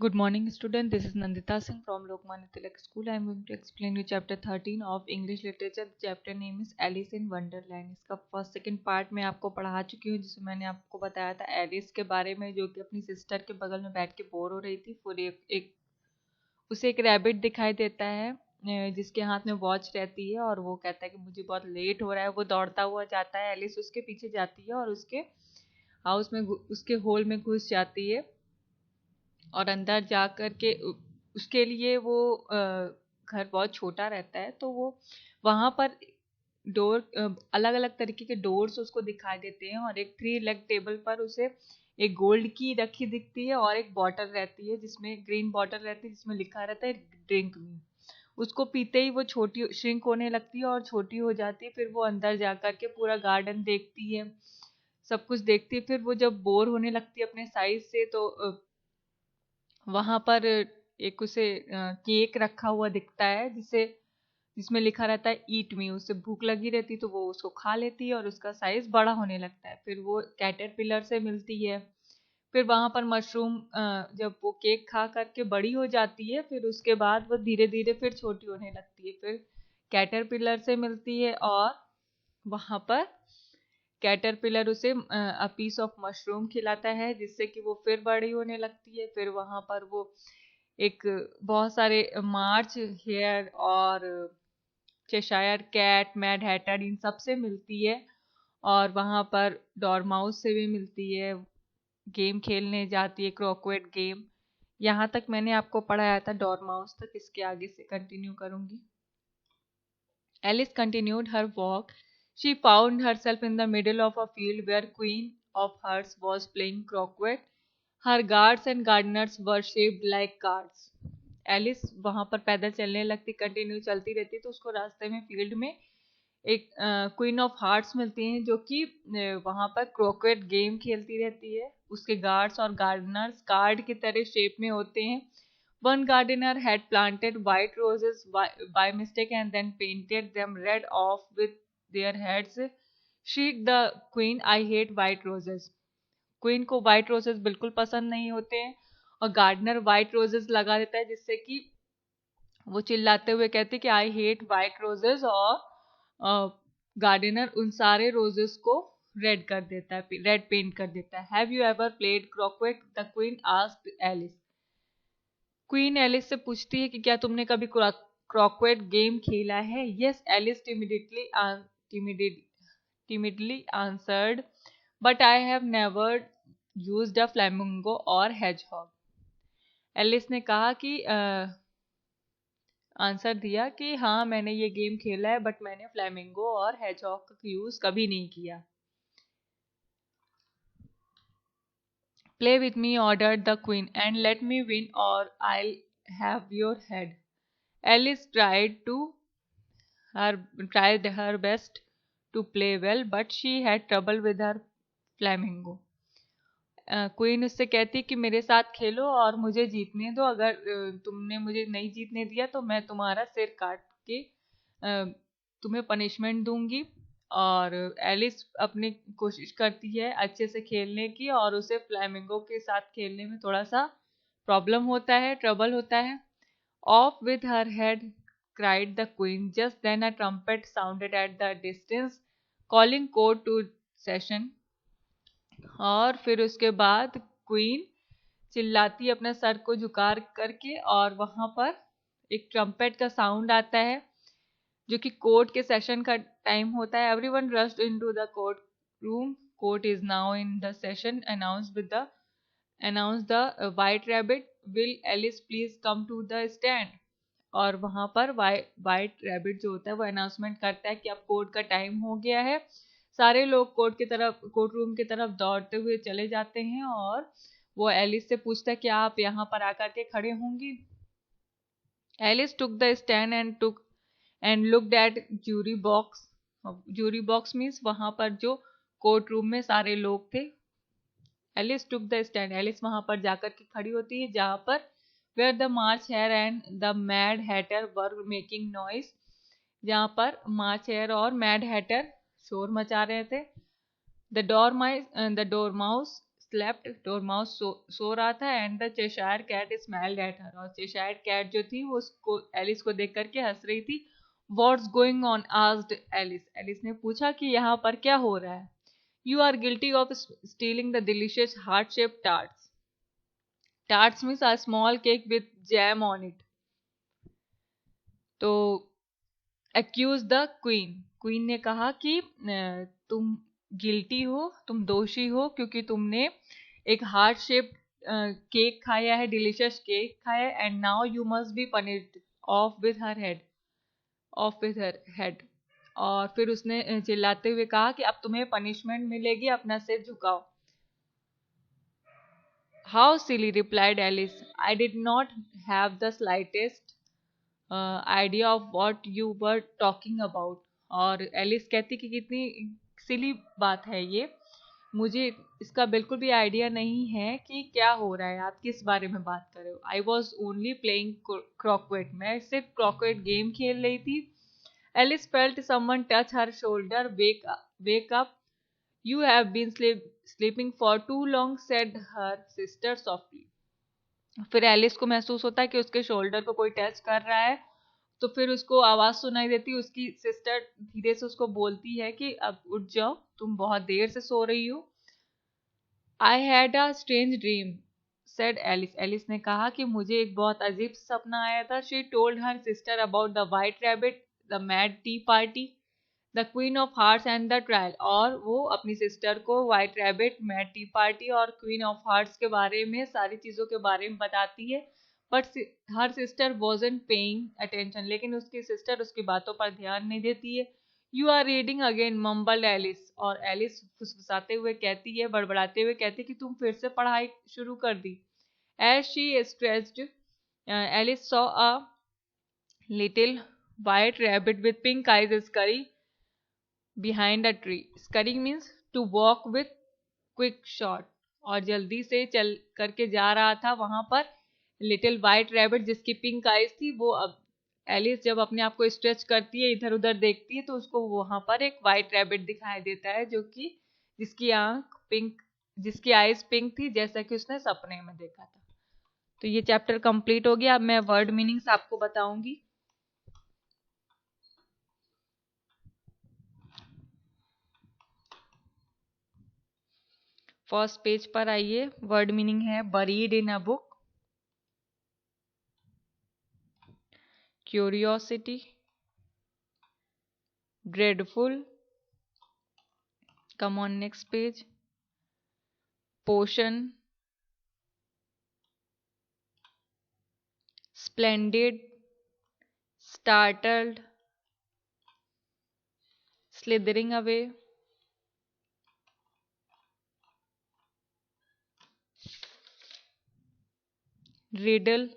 Good morning, student. This is Nandita Singh from Lokmanya Tilak School. I am going to explain you chapter 13 of English Literature. The chapter name is Alice in Wonderland. इसका first second part मैं आपको पढ़ा चुकी हूँ, जिसमें मैंने आपको बताया था एलिस के बारे में, जो कि अपनी सिस्टर के बगल में बैठ के बोर हो रही थी। फिर उसे एक रैबिट दिखाई देता है, जिसके हाथ में वॉच रहती है, और वो कहता है कि मुझे बहुत लेट हो रहा है। वो दौड़ता हुआ जाता है, एलिस उसके पीछे जाती है और उसके हाउस में उसके होल में घुस जाती है। और अंदर जा कर के उसके लिए वो घर बहुत छोटा रहता है, तो वो वहाँ पर डोर अलग अलग तरीके के डोर्स उसको दिखाई देते हैं, और एक 3 लेग टेबल पर उसे एक गोल्ड की रखी दिखती है, और एक बॉटल रहती है जिसमें ग्रीन बॉटल रहती है जिसमें लिखा रहता है ड्रिंक मी। उसको पीते ही वो छोटी श्रिंक होने लगती है और छोटी हो जाती है। फिर वो अंदर जा कर के पूरा गार्डन देखती है, सब कुछ देखती है। फिर वो जब बोर होने लगती है अपने साइज से, तो वहां पर एक उसे केक रखा हुआ दिखता है, जिसमें लिखा रहता है ईट मी। उसे भूख लगी रहती तो वो उसको खा लेती है और उसका साइज बड़ा होने लगता है। फिर वो कैटरपिलर से मिलती है। फिर वहां पर मशरूम, जब वो केक खा करके बड़ी हो जाती है, फिर उसके बाद वो धीरे धीरे फिर छोटी होने लगती है। फिर कैटरपिलर से मिलती है, और वहां पर कैटरपिलर उसे अ पीस ऑफ मशरूम खिलाता है, जिससे कि वो फिर बड़ी होने लगती है। फिर वहां पर वो एक बहुत सारे मार्च हेयर और चेशायर कैट, मैड हैटर, इन सब से मिलती है। और वहां पर डॉरमाउस से भी मिलती है, गेम खेलने जाती है, क्रोकेट गेम। यहाँ तक मैंने आपको पढ़ाया था डॉरमाउस तक, इसके आगे से कंटिन्यू करूंगी। Alice continued her walk. She found herself in the middle of a field where Queen of Hearts was playing croquet. Her guards and gardeners were shaped like cards. Alice वहां पर पैदल चलने लगती, कंटिन्यू चलती रहती, तो उसको रास्ते में फील्ड में एक क्वीन ऑफ हार्ट्स मिलती हैं, जो कि वहां पर क्रोकेट गेम खेलती रहती है। उसके गार्ड्स और गार्डनर्स कार्ड की तरह शेप में होते हैं। One gardener had planted white roses by mistake and then painted them red off with their heads. Shrieked the queen, I hate white roses. Queen को व्हाइट रोजेस बिल्कुल पसंद नहीं होते हैं, और गार्डनर व्हाइट रोजेस लगा देता है, जिससे कि वो चिल्लाते हुए कहती कि आई हेट व्हाइट रोजेस, और गार्डनर उन सारे रोजेस को रेड कर देता है, रेड पेंट कर देता है। Have you ever played croquet, the queen asked Alice. Queen Alice से पूछती है कि क्या तुमने कभी क्रॉक्वेट गेम खेला है। Yes, Alice timidly answered, but I have never used a flamingo or hedgehog. Alice ने कहा कि आंसर दिया कि हाँ, मैंने ये गेम खेला है, बट मैंने फ्लैमिंगो और हेजहॉग का यूज कभी नहीं किया। Play with me, ordered the queen, and let me win और I'll have your head. Alice tried her best to play well, but she had trouble with her flamingo. Queen उससे कहती कि मेरे साथ खेलो और मुझे जीतने दो। अगर तुमने मुझे नहीं जीतने दिया तो मैं तुम्हारा सिर काट के तुम्हें पनिशमेंट दूंगी। और एलिस अपनी कोशिश करती है अच्छे से खेलने की, और उसे फ्लैमिंगो के साथ खेलने में थोड़ा सा प्रॉब्लम होता है, ट्रबल होता है। Of with her head, cried the queen. Just then a trumpet sounded at the distance, calling court to session. और फिर उसके बाद क्वीन चिल्लाती अपने सर को झुका करके, और वहां पर एक ट्रम्पेट का साउंड आता है, जो कि कोर्ट के सेशन का टाइम होता है। Everyone rushed into the court room. Court is now in the session. Announce the white rabbit, will Alice please come to the stand. और वहां पर वाइट रैबिट जो होता है वो अनाउंसमेंट करता है कि अब कोर्ट का टाइम हो गया है। सारे लोग कोर्ट रूम की तरफ दौड़ते हुए चले जाते हैं, और वो एलिस से पूछता है कि आप यहाँ पर आकर के खड़े होंगी। Alice took the stand and looked at jury box. Jury box means वहां पर जो कोर्ट रूम में सारे लोग थे। Alice took the stand, Alice वहां पर जाकर के खड़ी होती है जहां पर where the March Hare and the Mad Hatter were making noise, जहाँ पर मार्च हेयर और मैड हैटर शोर मचा रहे थे। द डोरमाउस स्लेप्ट, डोरमाउस सो रहा था, and the Cheshire cat smiled at her, और चेशायर कैट जो थी वो उसको एलिस को देख करके हंस रही थी. What's going on asked Alice. Alice ने पूछा कि यहाँ पर क्या हो रहा है. You are guilty of stealing the delicious heart shape tarts. Tarts means a small cake with jam on it. तो एक्यूज द क्वीन. क्वीन ने कहा कि तुम गिल्टी हो, तुम दोषी हो, क्योंकि तुमने एक हार्ट शेप केक खाया है, डिलीशियस केक खाया है, and now you must be punished. Of with her head. Of with her head. और फिर उसने चिल्लाते हुए कहा कि अब तुम्हें पनिशमेंट मिलेगी, अपना सिर झुकाओ. How silly, replied Alice. I did not have the slightest idea of what you were talking about. और एलिस कहती कि कितनी सिली बात है ये, मुझे इसका बिल्कुल भी आइडिया नहीं है कि क्या हो रहा है, आप किस बारे में बात कर रहे हो. I was only playing croquet. मैं सिर्फ क्रॉकवेट गेम खेल रही थी. Alice felt someone touch her shoulder. Wake up, you have been sleeping for too long, said her sister softly. फिर एलिस को महसूस होता है कि उसके शोल्डर को कोई टच कर रहा है. तो फिर उसको आवाज सुनाई देती है. उसकी सिस्टर धीरे से उसको बोलती है कि अब उठ जाओ, तुम बहुत देर से सो रही हो. I had a strange dream, said Alice. Alice ने कहा कि मुझे एक बहुत अजीब सपना आया था. She told her sister about the white rabbit, the mad T party, the queen of hearts and the trial. और वो अपनी सिस्टर को white rabbit, mad T party और क्वीन ऑफ हार्ट्स के बारे में, सारी चीजों के बारे में बताती है. But her sister wasn't paying attention. लेकिन उसकी सिस्टर उसकी बातों पर ध्यान नहीं देती है. You are reading again, mumbled Alice. और एलिस फुसफुसाते हुए कहती है, बड़बड़ाते हुए कहती है कि तुम फिर से पढ़ाई शुरू कर दी. As she stressed, Alice saw a little white rabbit with pink eyes scurry behind a tree. Scurrying means to walk with quick shot. और जल्दी से चल करके जा रहा था वहां पर लिटिल व्हाइट रैबिट जिसकी पिंक आईज थी. वो अब एलिस जब अपने आप को स्ट्रेच करती है, इधर उधर देखती है, तो उसको वहां पर एक व्हाइट रैबिट दिखाई देता है, जो कि जिसकी आंख पिंक, जिसकी आईज पिंक थी, जैसा कि उसने सपने में देखा था. तो ये चैप्टर कंप्लीट हो गया. अब मैं वर्ड मीनिंग्स आपको बताऊंगी. फर्स्ट पेज पर आइए. वर्ड मीनिंग है buried in a book, curiosity, dreadful. Come on, next page. Potion, splendid, startled, slithering away, riddle,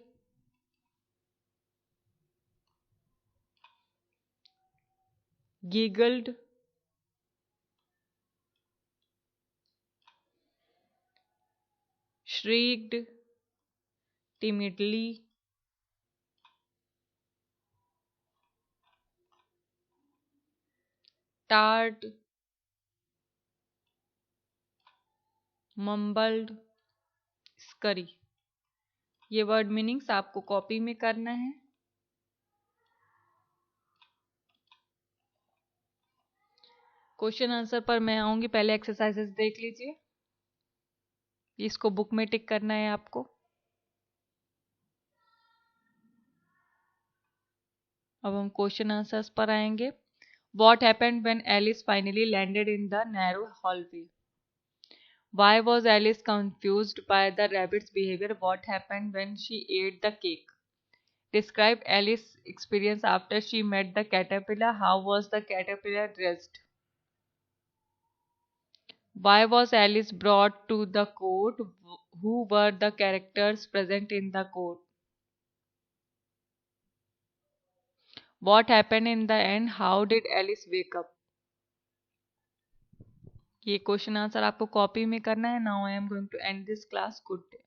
giggled, shrieked, timidly, tart, mumbled, scurry. ये वर्ड मीनिंग्स आपको कॉपी में करना है. क्वेश्चन आंसर पर मैं आऊंगी. पहले एक्सरसाइजेस देख लीजिए. इसको बुक में टिक करना है आपको. अब हम क्वेश्चन आंसर्स पर आएंगे. What happened when Alice finally landed in the narrow hallway? Why was Alice confused by the rabbit's behavior? What happened when she ate the cake? Describe Alice's experience after she met the caterpillar. How was the caterpillar dressed? Why was Alice brought to the court? Who were the characters present in the court? What happened in the end? How did Alice wake up? ये question answer आपको copy में करना है. Now I am going to end this class. Good day.